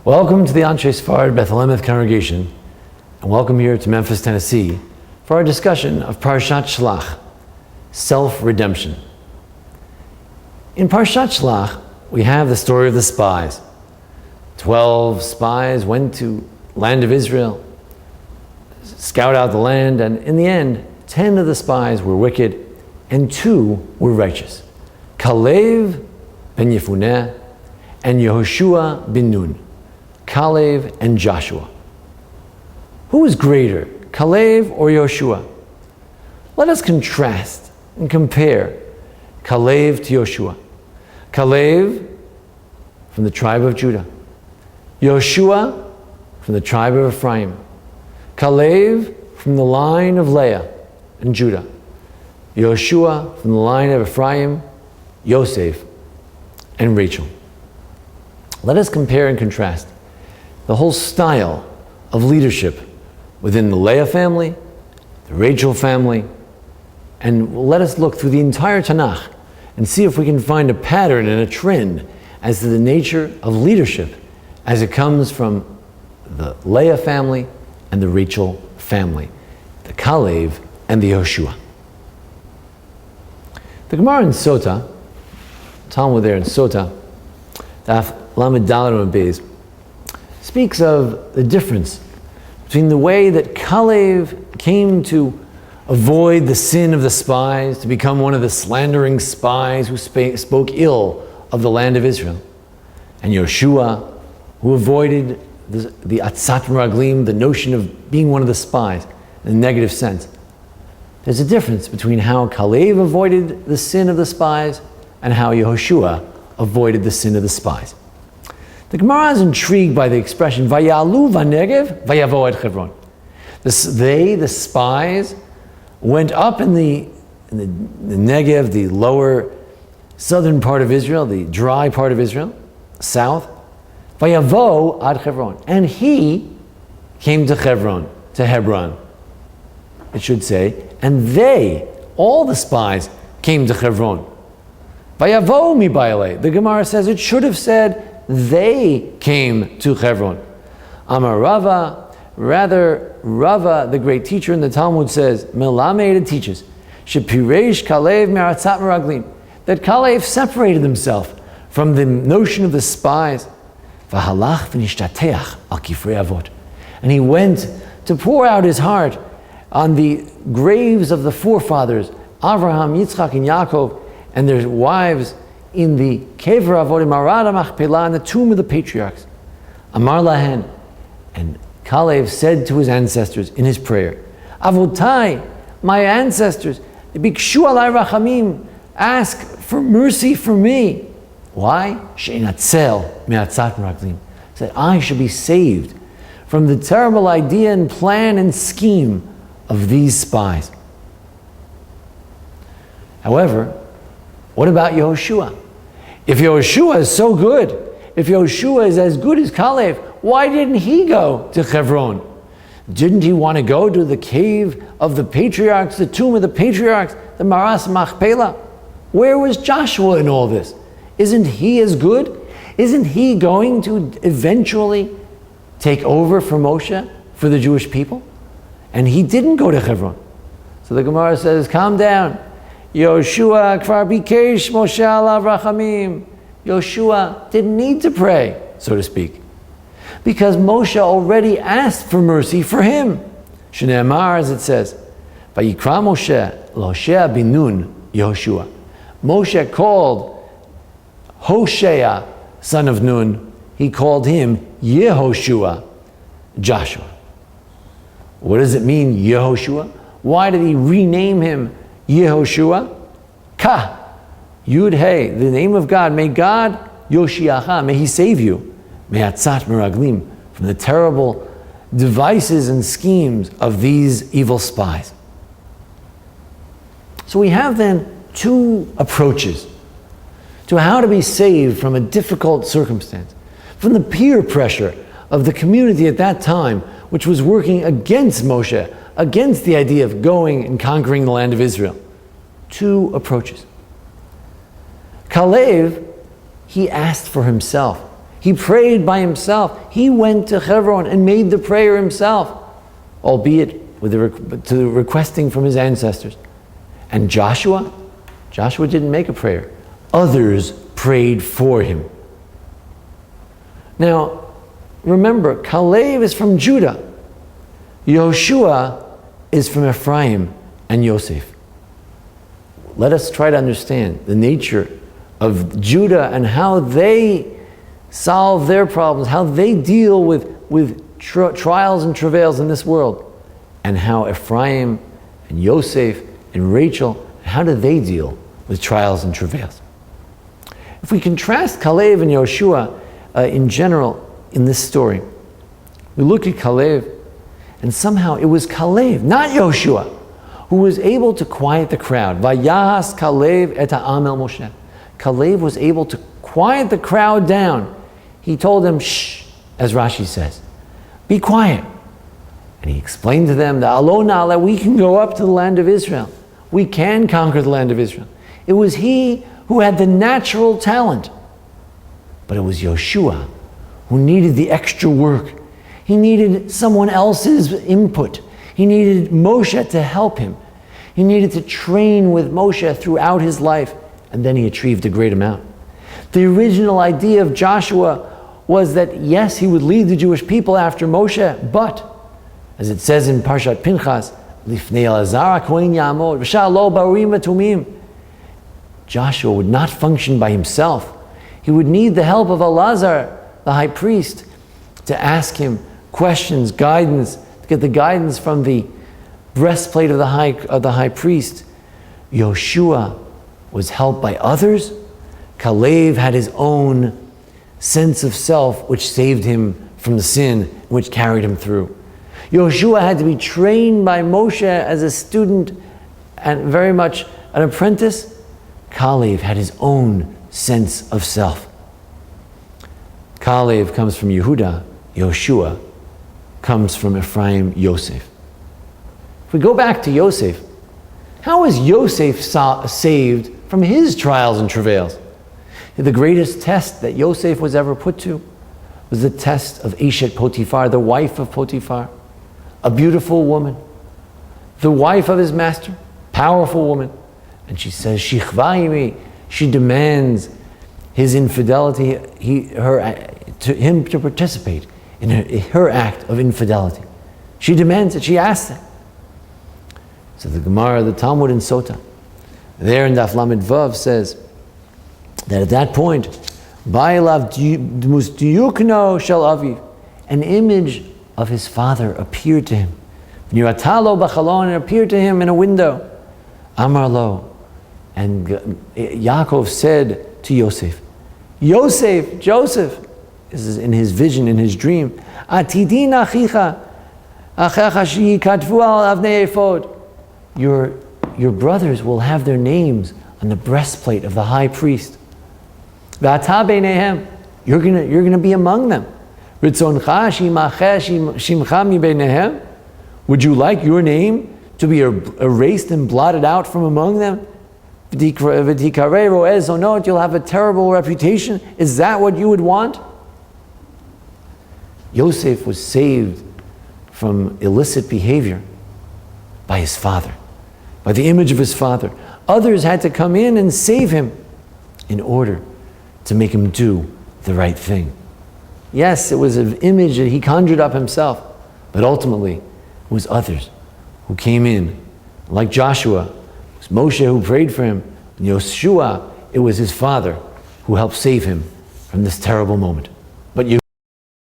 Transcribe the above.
Welcome to the Anshe Sfard Beth Elemeth congregation, and welcome here to Memphis, Tennessee, for our discussion of Parshat Shelach, self-redemption. In Parshat Shelach, we have the story of the spies. 12 spies went to the land of Israel, scout out the land, and in the end, 10 of the spies were wicked, and 2 were righteous. Kalev ben Yefuneh and Yehoshua ben Nun. Kalev and Joshua. Who is greater, Kalev or Yehoshua? Let us contrast and compare Kalev to Yehoshua. Kalev from the tribe of Judah. Yehoshua from the tribe of Ephraim. Kalev from the line of Leah and Judah. Yehoshua from the line of Ephraim, Yosef, and Rachel. Let us compare and contrast the whole style of leadership within the Leah family, the Rachel family, and let us look through the entire Tanakh and see if we can find a pattern and a trend as to the nature of leadership as it comes from the Leah family and the Rachel family, the Kalev and the Yehoshua. The Gemara in Sota, Talmud there in Sota, Daf Lamed Daled and Beis, speaks of the difference between the way that Kalev came to avoid the sin of the spies, to become one of the slandering spies who spoke ill of the land of Israel, and Yehoshua, who avoided the atzat meraglim, the notion of being one of the spies, in a negative sense. There's a difference between how Kalev avoided the sin of the spies and how Yehoshua avoided the sin of the spies. The Gemara is intrigued by the expression "Vayalu v'negev vayavo et Hebron." The spies, went up in the Negev, the lower southern part of Israel, the dry part of Israel, south. Vayavo ad Hebron, and he came to Hebron, it should say, and they, all the spies, came to Hebron. Vayavo mi ba'alei. The Gemara says it should have said they came to Hebron. Amar Rava, rather Rava, the great teacher in the Talmud, says, Melamed teaches, Shepireish Kalev me'atzat meraglim, that Kalev separated himself from the notion of the spies. V'halach v'nishtateach al kifrei avot, and he went to pour out his heart on the graves of the forefathers, Avraham, Yitzchak, and Yaakov, and their wives, in the Kever Avot Marad Machpelah, in the tomb of the patriarchs. Amar Lahen, and Kalev said to his ancestors in his prayer, Avotai, my ancestors, Bikshu alai rachamim, ask for mercy for me. Why? She'enatzel me'atzat meraglim, so that I should be saved from the terrible idea and plan and scheme of these spies. However, what about Yehoshua? If Yehoshua is so good, if Yehoshua is as good as Kalev, why didn't he go to Hebron? Didn't he want to go to the cave of the patriarchs, the tomb of the patriarchs, the Maras Machpelah? Where was Joshua in all this? Isn't he as good? Isn't he going to eventually take over for Moshe, for the Jewish people? And he didn't go to Hebron. So the Gemara says, calm down. Yehoshua kvar bikesh Moshe alav rachamim. Yehoshua didn't need to pray, so to speak, because Moshe already asked for mercy for him. Shneimar, as it says, Vayikra Moshe l'Hoshea ben Nun Yehoshua. Moshe called Hoshea, son of Nun, he called him Yehoshua, Joshua. What does it mean, Yehoshua? Why did he rename him Yehoshua? Ka, Yud Hey, the name of God. May God Yoshiacha, may he save you. Me'atzat meraglim, from the terrible devices and schemes of these evil spies. So we have then two approaches to how to be saved from a difficult circumstance, from the peer pressure of the community at that time, which was working against Moshe, against the idea of going and conquering the land of Israel. Two approaches. Kalev, he asked for himself. He prayed by himself. He went to Hebron and made the prayer himself, albeit with the requesting from his ancestors. And Joshua didn't make a prayer. Others prayed for him. Now, remember, Caleb is from Judah. Yoshua is from Ephraim and Yosef. Let us try to understand the nature of Judah and how they solve their problems, how they deal with trials and travails in this world, and how Ephraim and Yosef and Rachel, how do they deal with trials and travails? If we contrast Caleb and Yoshua in general in this story, we look at Caleb, and somehow it was Caleb, not Yoshua, who was able to quiet the crowd. Vayahas Caleb et ha'am el Moshe. Caleb was able to quiet the crowd down. He told them, shh, as Rashi says, be quiet. And he explained to them that Alona, that we can go up to the land of Israel. We can conquer the land of Israel. It was he who had the natural talent. But it was Yoshua who needed the extra work. He needed someone else's input. He needed Moshe to help him. He needed to train with Moshe throughout his life, and then he achieved a great amount. The original idea of Joshua was that, yes, he would lead the Jewish people after Moshe, but, as it says in Parshat Pinchas, Lifnei Elazar HaKohen Ya'amod, V'sha'ar lo barim v'tumim. Joshua would not function by himself. He would need the help of Elazar, the high priest, to ask him questions, guidance, to get the guidance from the breastplate of the high priest. Yoshua was helped by others. Caleb had his own sense of self, which saved him from the sin, which carried him through. Yoshua had to be trained by Moshe as a student and very much an apprentice. Caleb had his own sense of self. Caleb comes from Yehuda. Yoshua comes from Ephraim, Yosef. If we go back to Yosef, how was Yosef saved from his trials and travails? The greatest test that Yosef was ever put to was the test of Eshet Potiphar, the wife of Potiphar, a beautiful woman, the wife of his master, powerful woman. And she says, Shichva, she demands his infidelity, him to participate in her act of infidelity. She demands it, she asks it. So the Gemara, the Talmud in Sota, there in Daf Lamed Vav says that at that point, Ba'ilav diyukno shel aviv, an image of his father appeared to him. Niratalo b'chalon, it appeared to him in a window. Amar lo, and Yaakov said to Yosef, Joseph, this is in his vision, in his dream, Atidin achicha, achecha sheyikatvu al avnei ephod. Your brothers will have their names on the breastplate of the high priest. V'ata beinehem, you're gonna be among them. Ritzoncha shimacheh shimcha mibeinehem. Would you like your name to be erased and blotted out from among them? V'tikarei ro'ez onot, you'll have a terrible reputation. Is that what you would want? Yosef was saved from illicit behavior by his father, by the image of his father. Others had to come in and save him in order to make him do the right thing. Yes, it was an image that he conjured up himself, but ultimately it was others who came in. Like Joshua, it was Moshe who prayed for him, and Yoshua, it was his father who helped save him from this terrible moment. But